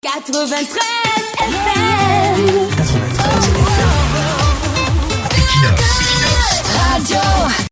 93 FM. Radio.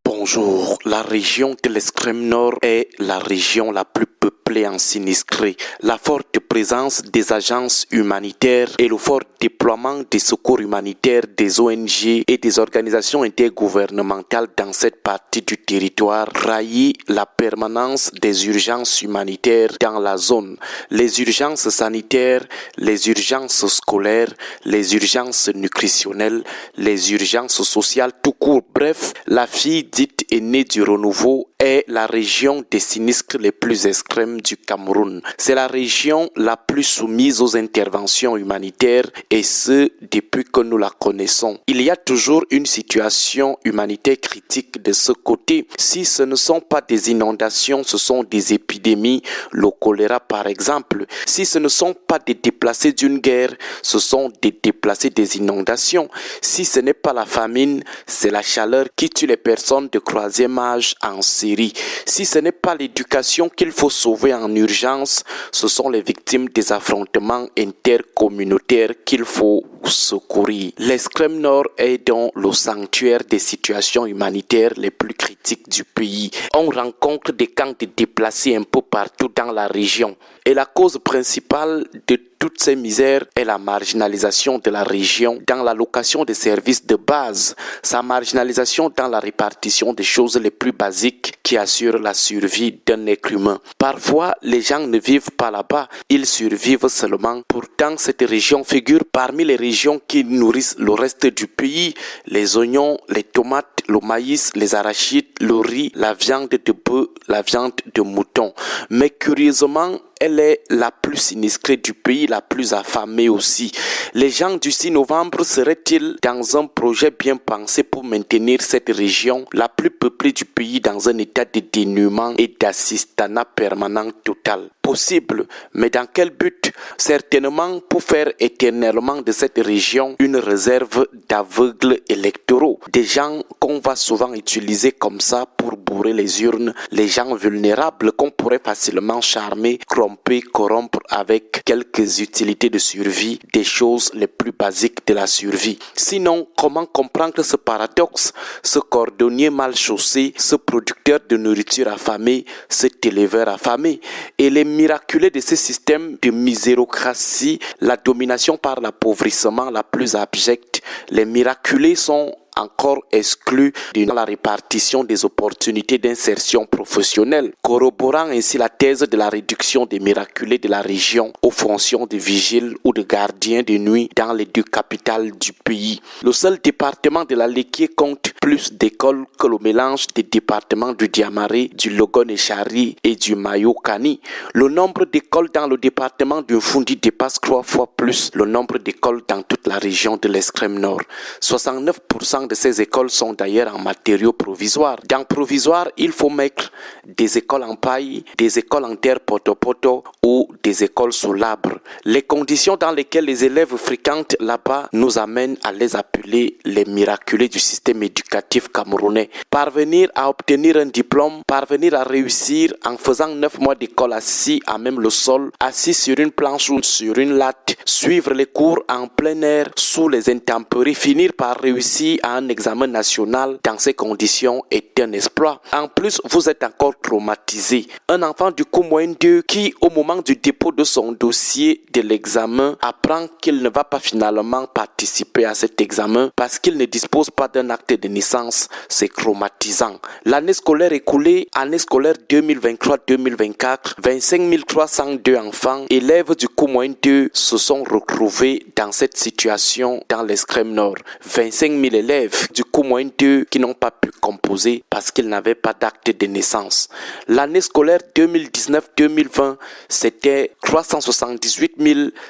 Bonjour, la région de l'extrême nord est la région la plus peuplée en sinistrés. La forte présence des agences humanitaires et le fort déploiement des secours humanitaires des ONG et des organisations intergouvernementales dans cette partie du territoire trahit la permanence des urgences humanitaires dans la zone. Les urgences sanitaires, les urgences scolaires, les urgences nutritionnelles, les urgences sociales tout court. Bref, la fille dite aînée du renouveau est la région des sinistres les plus extrêmes du Cameroun. C'est la région la plus soumise aux interventions humanitaires et ce, depuis que nous la connaissons. Il y a toujours une situation humanitaire critique de ce côté. Si ce ne sont pas des inondations, ce sont des épidémies, le choléra par exemple. Si ce ne sont pas des déplacés d'une guerre, ce sont des déplacés des inondations. Si ce n'est pas la famine, c'est la chaleur qui tue les personnes de troisième âge en Syrie. Si ce n'est pas l'éducation qu'il faut sauver en urgence, ce sont les victimes des affrontements intercommunautaires qu'il faut secourir. L'extrême nord est donc le sanctuaire des situations humanitaires les plus critiques du pays. On rencontre des camps de déplacés un peu partout dans la région. Et la cause principale de toutes ces misères est la marginalisation de la région dans l'allocation des services de base, sa marginalisation dans la répartition des choses les plus basiques qui assurent la survie d'un être humain. Parfois, les gens ne vivent pas là-bas, ils survivent seulement. Pourtant, cette région figure parmi les régions qui nourrissent le reste du pays. Les oignons, les tomates, le maïs, les arachides, le riz, la viande de bœuf, la viande de mouton. Mais curieusement, elle est la plus sinistrée du pays, la plus affamée aussi. Les gens du 6 novembre seraient-ils dans un projet bien pensé pour maintenir cette région la plus peuplée du pays dans un état de dénuement et d'assistanat permanent total? Possible, mais dans quel but? Certainement pour faire éternellement de cette région une réserve d'aveugles électoraux, des gens qu'on va souvent utiliser comme ça pour bourrer les urnes, les gens vulnérables qu'on pourrait facilement charmer, tromper, corrompre avec quelques utilités de survie, des choses les plus basiques de la survie. Sinon, comment comprendre ce paradoxe? Ce cordonnier mal chaussé, ce producteur de nourriture affamé, cet éleveur affamé, et les miraculés de ce système de misérocratie, la domination par l'appauvrissement la plus abjecte, les miraculés sont encore exclus dans la répartition des opportunités d'insertion professionnelle, corroborant ainsi la thèse de la réduction des miraculés de la région aux fonctions de vigiles ou de gardiens de nuit dans les deux capitales du pays. Le seul département de la Léquier compte plus d'écoles que le mélange des départements du Diamaré, du Logon-Echari et du Mayo-Kani. Le nombre d'écoles dans le département du Fundi dépasse 3 fois plus le nombre d'écoles dans toute la région de l'extrême nord. 69% de ces écoles sont d'ailleurs en matériaux provisoires. Dans provisoire, il faut mettre des écoles en paille, des écoles en terre poto-poto ou des écoles sous l'arbre. Les conditions dans lesquelles les élèves fréquentent là-bas nous amènent à les appeler les miraculés du système éducatif camerounais. Parvenir à obtenir un diplôme, parvenir à réussir en faisant 9 mois d'école assis à même le sol, assis sur une planche ou sur une latte, suivre les cours en plein air sous les intempéries, finir par réussir à un examen national dans ces conditions est un exploit. En plus, vous êtes encore traumatisé. Un enfant du cours moyen 2 qui, au moment du dépôt de son dossier de l'examen, apprend qu'il ne va pas finalement participer à cet examen parce qu'il ne dispose pas d'un acte de naissance, c'est traumatisant. L'année scolaire écoulée, année scolaire 2023-2024, 25 302 enfants, élèves du cours moyen 2, se sont retrouvés dans cette situation dans l'extrême nord. 25 000 élèves du cours moyen 2 qui n'ont pas pu composer parce qu'ils n'avaient pas d'acte de naissance. L'année scolaire 2019-2020, c'était 378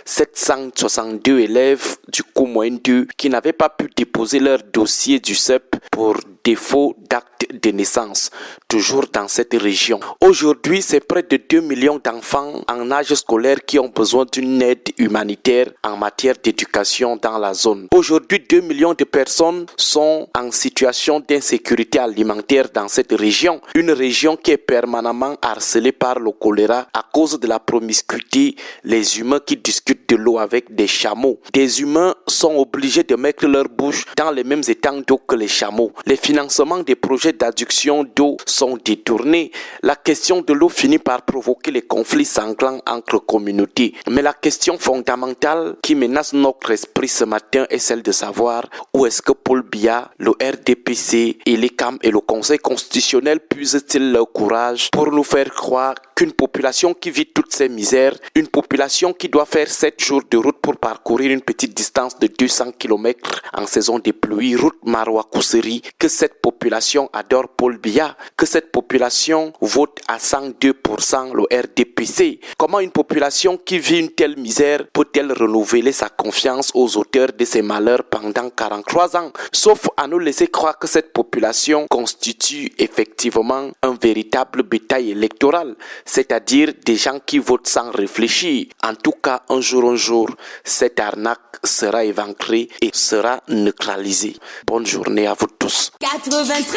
762 élèves du cours moyen 2 qui n'avaient pas pu déposer leur dossier du CEP pour défaut d'acte de naissance, toujours dans cette région. Aujourd'hui, c'est près de 2 millions d'enfants en âge scolaire qui ont besoin d'une aide humanitaire en matière d'éducation dans la zone. Aujourd'hui, 2 millions de personnes sont en situation d'insécurité alimentaire dans cette région, une région qui est permanemment harcelée par le choléra à cause de la promiscuité, les humains qui discutent de l'eau avec des chameaux. Des humains sont obligés de mettre leur bouche dans les mêmes étangs d'eau que les chameaux. Les financements des projets d'adduction d'eau sont détournés. La question de l'eau finit par provoquer les conflits sanglants entre communautés. Mais la question fondamentale qui menace notre esprit ce matin est celle de savoir où est-ce que Paul Biya, le RDPC et l'ECAM et le Conseil constitutionnel puisent-ils leur courage pour nous faire croire qu'une population qui vit toutes ces misères, une population qui doit faire 7 jours de route pour parcourir une petite distance de 200 km en saison de pluie, route Maroua-Kousseri, que cette population adore Paul Biya, que cette population vote à 102% le RDPC. Comment une population qui vit une telle misère peut-elle renouveler sa confiance aux auteurs de ces malheurs pendant 43 ans, sauf à nous laisser croire que cette population constitue effectivement un véritable bétail électoral, c'est-à-dire des gens qui votent sans réfléchir. En tout cas, un jour, cette arnaque sera évancrée et sera neutralisée. Bonne journée à vous tous. 93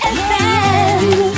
FM.